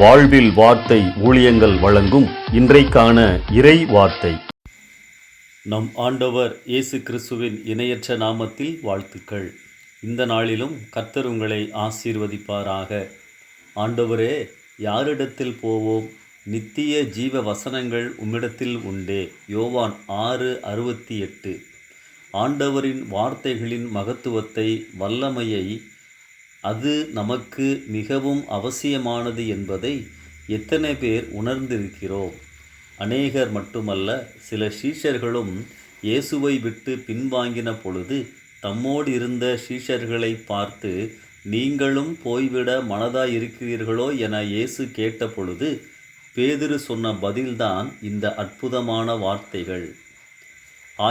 வாழ்வில் வார்த்தை ஊழியங்கள் வழங்கும் இன்றைக்கான இறை வார்த்தை. நம் ஆண்டவர் இயேசு கிறிஸ்துவின் இணையற்ற நாமத்தில் வாழ்த்துக்கள். இந்த நாளிலும் கர்த்தர் உங்களை ஆசீர்வதிப்பாராக. ஆண்டவரே, யாரிடத்தில் போவோம்? நித்திய ஜீவ வசனங்கள் உம்மிடத்தில் உண்டே. யோவான் 6:68. ஆண்டவரின் வார்த்தைகளின் மகத்துவத்தை, வல்லமையை, அது நமக்கு மிகவும் அவசியமானது என்பதை எத்தனை பேர் உணர்ந்திருக்கிறோம்? அநேகர் மட்டுமல்ல, சில சீஷர்களும் இயேசுவை விட்டு பின்வாங்கின பொழுது தம்மோடு இருந்த சீஷர்களை பார்த்து, நீங்களும் போய்விட மனதாயிருக்கிறீர்களோ என இயேசு கேட்ட பொழுது பேதுரு சொன்ன பதில்தான் இந்த அற்புதமான வார்த்தைகள்.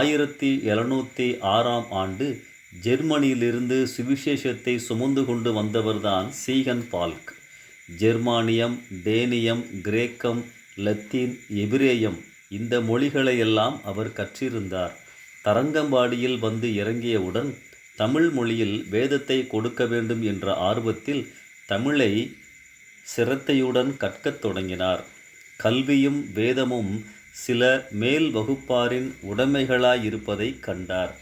1706 ஆண்டு ஜெர்மனியிலிருந்து சுவிசேஷத்தை சுமந்து கொண்டு வந்தவர்தான் சீகன் பால்க். ஜெர்மானியம், டேனியம், கிரேக்கம், லத்தீன், எபிரேயம் இந்த மொழிகளையெல்லாம் அவர் கற்றிருந்தார். தரங்கம்பாடியில் வந்து இறங்கியவுடன் தமிழ் மொழியில் வேதத்தை கொடுக்க வேண்டும் என்ற ஆர்வத்தில் தமிழை சிரத்தையுடன் கற்கத் தொடங்கினார். கல்வியும் வேதமும் சில மேல் வகுப்பாரின் உடைமைகளாயிருப்பதை கண்டார்.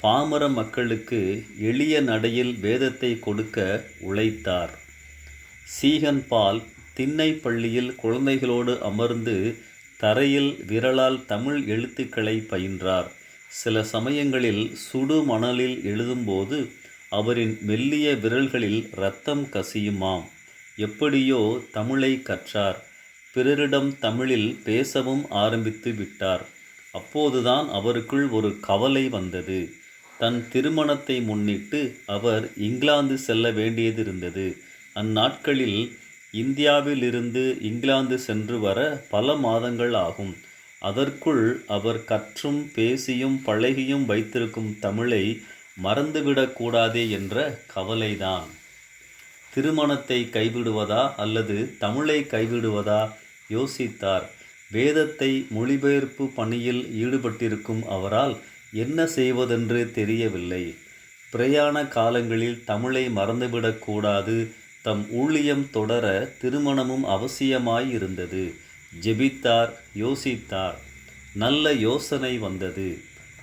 பாமர மக்களுக்கு எளிய நடையில் வேதத்தை கொடுக்க உழைத்தார். சீகன் பால் திண்ணை பள்ளியில் குழந்தைகளோடு அமர்ந்து தரையில் விரலால் தமிழ் எழுத்துக்களை பயின்றார். சில சமயங்களில் சுடு மணலில் எழுதும்போது அவரின் மெல்லிய விரல்களில் இரத்தம் கசியுமாம். எப்படியோ தமிழை கற்றார். பிறரிடம் தமிழில் பேசவும் ஆரம்பித்து விட்டார். அப்போதுதான் அவருக்குள் ஒரு கவலை வந்தது. தன் திருமணத்தை முன்னிட்டு அவர் இங்கிலாந்து செல்ல வேண்டியதிருந்தது. அந்நாட்களில் இந்தியாவிலிருந்து இங்கிலாந்து சென்று வர பல மாதங்கள் ஆகும். அதற்குள் அவர் கற்றும் பேசியும் பழகியும் வைத்திருக்கும் தமிழை மறந்துவிடக்கூடாதே என்ற கவலைதான். திருமணத்தை கைவிடுவதா அல்லது தமிழை கைவிடுவதா யோசித்தார். வேதத்தை மொழிபெயர்ப்பு பணியில் ஈடுபட்டிருக்கும் அவரால் என்ன செய்வதென்று தெரியவில்லை. பிரயாண காலங்களில் தமிழை மறந்துவிடக்கூடாது. தம் ஊழியம் தொடர திருமணமும் அவசியமாயிருந்தது. ஜெபித்தார், யோசித்தார். நல்ல யோசனை வந்தது.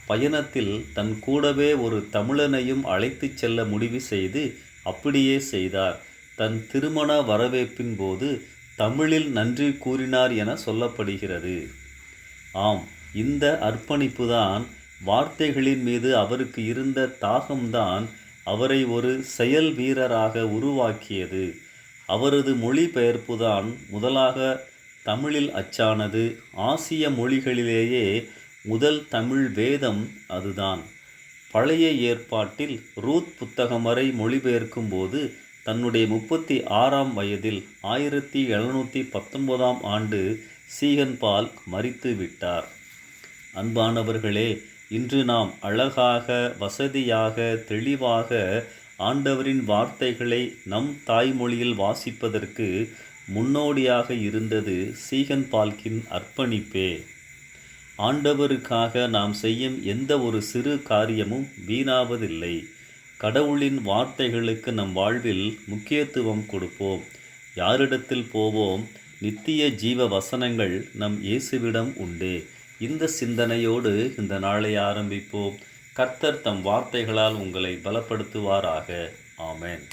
பயணத்தில் தன் கூடவே ஒரு தமிழனையும் அழைத்துச் செல்ல முடிவு செய்து அப்படியே செய்தார். தன் திருமண வரவேற்பின் போது தமிழில் நன்றி கூறினார் என சொல்லப்படுகிறது. ஆம், இந்த அர்ப்பணிப்புதான், வார்த்தைகளின் மீது அவருக்கு இருந்த தாகம்தான் அவரை ஒரு செயல் வீரராக உருவாக்கியது. அவரது மொழிபெயர்ப்புதான் முதலாக தமிழில் அச்சானது. ஆசிய மொழிகளிலேயே முதல் தமிழ் வேதம் அதுதான். பழைய ஏற்பாட்டில் ரூத் புத்தகம் வரை மொழிபெயர்க்கும் போது தன்னுடைய 36ஆம் வயதில் 1719 ஆண்டு சீகன் பால் மரித்து விட்டார். அன்பானவர்களே, இன்று நாம் அழகாக, வசதியாக, தெளிவாக ஆண்டவரின் வார்த்தைகளை நம் தாய்மொழியில் வாசிப்பதற்கு முன்னோடியாக இருந்தது சீகன் பால்கின் அர்ப்பணிப்பே. ஆண்டவருக்காக நாம் செய்யும் எந்த ஒரு சிறு காரியமும் வீணாவதில்லை. கடவுளின் வார்த்தைகளுக்கு நம் வாழ்வில் முக்கியத்துவம் கொடுப்போம். யாரிடத்தில் போவோம்? நித்திய ஜீவ வசனங்கள் நம் இயேசுவிடம் உண்டே. இந்த சிந்தனையோடு இந்த நாளை ஆரம்பிப்போம். கர்த்தர் தம் வார்த்தைகளால் உங்களை பலப்படுத்துவாராக. ஆமென்.